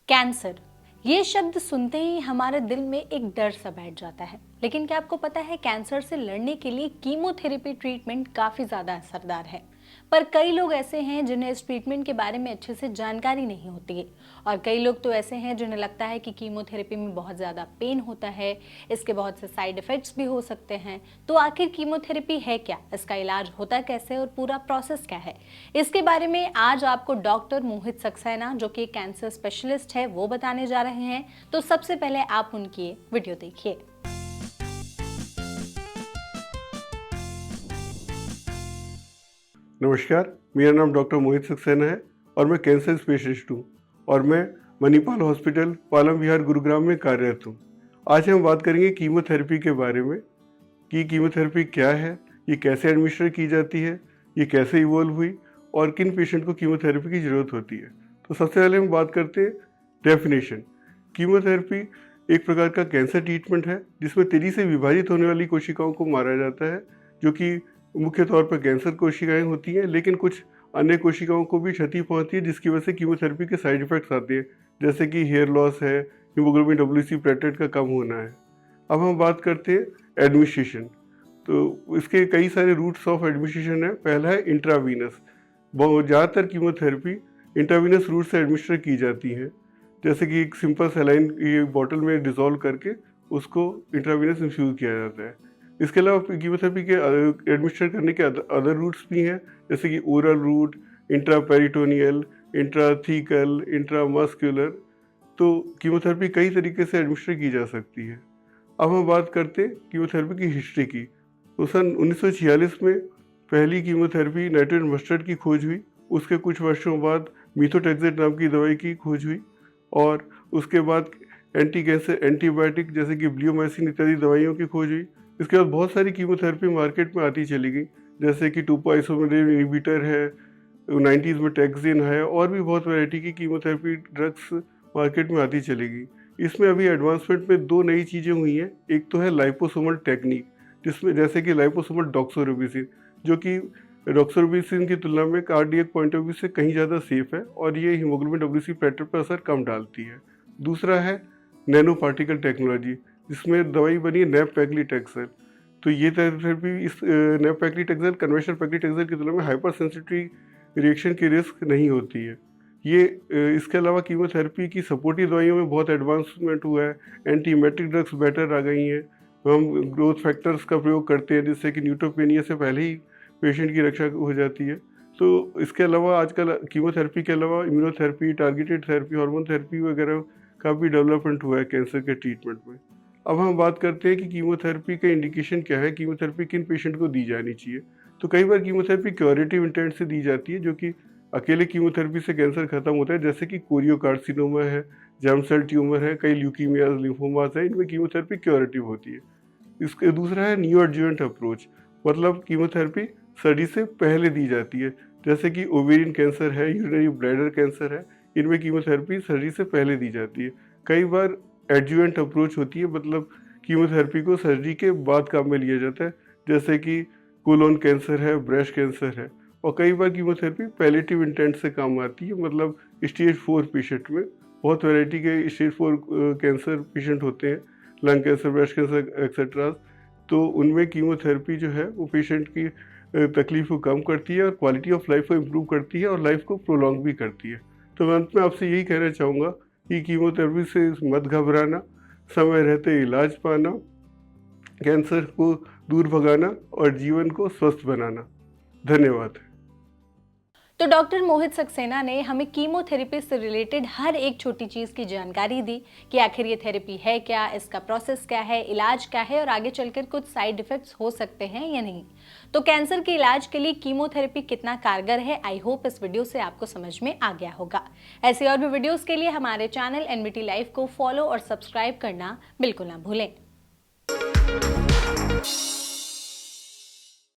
Cancer, ये शब्द सुनते ही हमारे दिल में एक डर सा बैठ जाता है। लेकिन क्या आपको पता है, कैंसर से लड़ने के लिए कीमोथेरेपी ट्रीटमेंट काफ़ी ज़्यादा असरदार है। पर कई लोग ऐसे हैं जिन्हें इस ट्रीटमेंट के बारे में अच्छे से जानकारी नहीं होती है, और कई लोग तो ऐसे हैं जिन्हें लगता है कि कीमोथेरेपी में बहुत ज़्यादा पेन होता है, इसके बहुत से साइड इफ़ेक्ट्स भी हो सकते हैं। तो आखिर कीमोथेरेपी है क्या, इसका इलाज होता कैसे और पूरा प्रोसेस क्या है, इसके बारे में आज आपको डॉक्टर मोहित सक्सेना, जो कि कैंसर स्पेशलिस्ट है, वो बताने जा रहे हैं। तो सबसे पहले आप उनकी ये वीडियो देखिए। नमस्कार, मेरा नाम डॉक्टर मोहित सक्सेना है और मैं कैंसर स्पेशलिस्ट हूँ और मैं मणिपाल हॉस्पिटल, पालम विहार, गुरुग्राम में कार्यरत हूँ। आज हम बात करेंगे कीमोथेरेपी के बारे में कि कीमोथेरेपी क्या है, ये कैसे एडमिनिस्टर की जाती है, ये कैसे इवॉल्व हुई और किन पेशेंट को कीमोथेरेपी की ज़रूरत होती है। तो सबसे पहले हम बात करते हैं डेफिनेशन। कीमोथेरेपी एक प्रकार का कैंसर ट्रीटमेंट है जिसमें तेजी से विभाजित होने वाली कोशिकाओं को मारा जाता है, जो कि मुख्य तौर पर कैंसर कोशिकाएं होती हैं, लेकिन कुछ अन्य कोशिकाओं को भी क्षति पहुंचती है जिसकी वजह से कीमोथेरेपी के साइड इफेक्ट्स आते हैं, जैसे कि हेयर लॉस है, हीमोग्लोबिन WBC प्लेटलेट का कम होना है। अब हम बात करते हैं एडमिनिस्ट्रेशन। तो इसके कई सारे रूट्स ऑफ एडमिनिस्ट्रेशन है। पहला है इंट्रावीनस। ज़्यादातर कीमोथेरेपी इंट्रावीनस रूट से एडमिनिस्टर की जाती है, जैसे कि एक सिंपल सलाइन ये बॉटल में डिजोल्व करके उसको इंट्रावीनस इन्फ्यूज किया जाता है। इसके अलावा कीमोथेरेपी के एडमिनिस्टर करने के अदर रूट्स भी हैं, जैसे कि oral route, intraperitoneal, intrathecal, intramuscular. तो कीमोथेरेपी कई तरीके से एडमिनिस्टर की जा सकती है। अब हम बात करते हैं कीमोथेरेपी की हिस्ट्री की। तो सन 1946 में पहली कीमोथेरेपी नाइट्रोजन मस्टर्ड की खोज हुई। उसके कुछ वर्षों बाद मीथोट्रेक्सेट नाम की दवाई की खोज हुई और उसके बाद एंटी कैंसर एंटीबायोटिक जैसे कि ब्लियोमाइसिन इत्यादि दवाइयों की खोज हुई। इसके बाद बहुत सारी कीमोथेरेपी मार्केट में आती चली गई, जैसे कि टोपोआइसोमरेज इनहिबिटर है, 90s में टैक्सिन है, और भी बहुत वैरायटी की कीमोथेरेपी ड्रग्स मार्केट में आती चली गई। इसमें अभी एडवांसमेंट में दो नई चीज़ें हुई हैं। एक तो है लाइपोसोमल टेक्निक, जिसमें जैसे कि लाइपोसोमल डॉक्सोरोबिसिन, जो कि डॉक्सोरोबिसिन की तुलना में कार्डियक पॉइंट ऑफ व्यू से कहीं ज़्यादा सेफ है और ये हीमोग्लोबिन WBC प्लेटलेट पर असर कम डालती है। दूसरा है नैनो पार्टिकल टेक्नोलॉजी, जिसमें दवाई बनी है नैब-पैक्लीटैक्सेल। तो ये थेरेपी इस नैब-पैक्लीटैक्सेल कन्वेंशनल पैक्लीटैक्सेल की तुलना में हाइपर सेंसिटिव रिएक्शन की रिस्क नहीं होती है। ये इसके अलावा कीमोथेरेपी की सपोर्टिव दवाइयों में बहुत एडवांसमेंट हुआ है। एंटीमेटिक ड्रग्स बेटर आ गई हैं। हम ग्रोथ फैक्टर्स का प्रयोग करते हैं, जिससे कि न्यूट्रोपेनिया से पहले ही पेशेंट की रक्षा हो जाती है। तो इसके अलावा आजकल कीमोथेरेपी के अलावा immunotherapy, targeted therapy, hormone therapy वगैरह का भी डेवलपमेंट हुआ है कैंसर के ट्रीटमेंट में। अब हम बात करते हैं कि कीमोथेरेपी का इंडिकेशन क्या है, कीमोथेरेपी किन पेशेंट को दी जानी चाहिए। तो कई बार कीमोथेरेपी क्यूरेटिव इंटेंट से दी जाती है, जो कि अकेले कीमोथेरेपी से कैंसर खत्म होता है, जैसे कि कोरियोकार्सिनोमा है, जर्म सेल ट्यूमर है, कई ल्यूकीमियाज, लिम्फोमास है, इनमें कीमोथेरेपी क्यूरेटिव होती है। इसके दूसरा है न्यू एडजुवेंट अप्रोच, मतलब कीमोथेरेपी सर्जरी से पहले दी जाती है, जैसे कि ओवेरियन कैंसर है, यूरिनरी ब्लैडर कैंसर है, इनमें कीमोथेरेपी सर्जरी से पहले दी जाती है। कई बार एडजुवेंट अप्रोच होती है, मतलब कीमोथेरेपी को सर्जरी के बाद काम में लिया जाता है, जैसे कि कोलोन कैंसर है, ब्रेस्ट कैंसर है। और कई बार कीमोथेरेपी पैलेटिव इंटेंट से काम आती है, मतलब स्टेज 4 पेशेंट में। बहुत वैरायटी के स्टेज 4 कैंसर पेशेंट होते हैं, lung cancer, breast cancer etcetera. तो उनमें कीमोथेरेपी जो है वो पेशेंट की तकलीफ को कम करती है और क्वालिटी ऑफ लाइफ को इम्प्रूव करती है और लाइफ को प्रोलॉन्ग भी करती है। तो अंत में आपसे यही कहना चाहूँगा कि कीमोथेरेपी से मत घबराना, समय रहते इलाज पाना, कैंसर को दूर भगाना और जीवन को स्वस्थ बनाना। धन्यवाद। तो डॉक्टर मोहित सक्सेना ने हमें कीमोथेरेपी से रिलेटेड हर एक छोटी चीज़ की जानकारी दी कि आखिर ये थेरेपी है क्या, इसका प्रोसेस क्या है, इलाज क्या है और आगे चलकर कुछ साइड इफ़ेक्ट्स हो सकते हैं या नहीं। तो कैंसर के इलाज के लिए कीमोथेरेपी कितना कारगर है, आई होप इस वीडियो से आपको समझ में आ गया होगा। ऐसे और भी वीडियोज़ के लिए हमारे चैनल NBT लाइव को फॉलो और सब्सक्राइब करना बिल्कुल ना भूलें।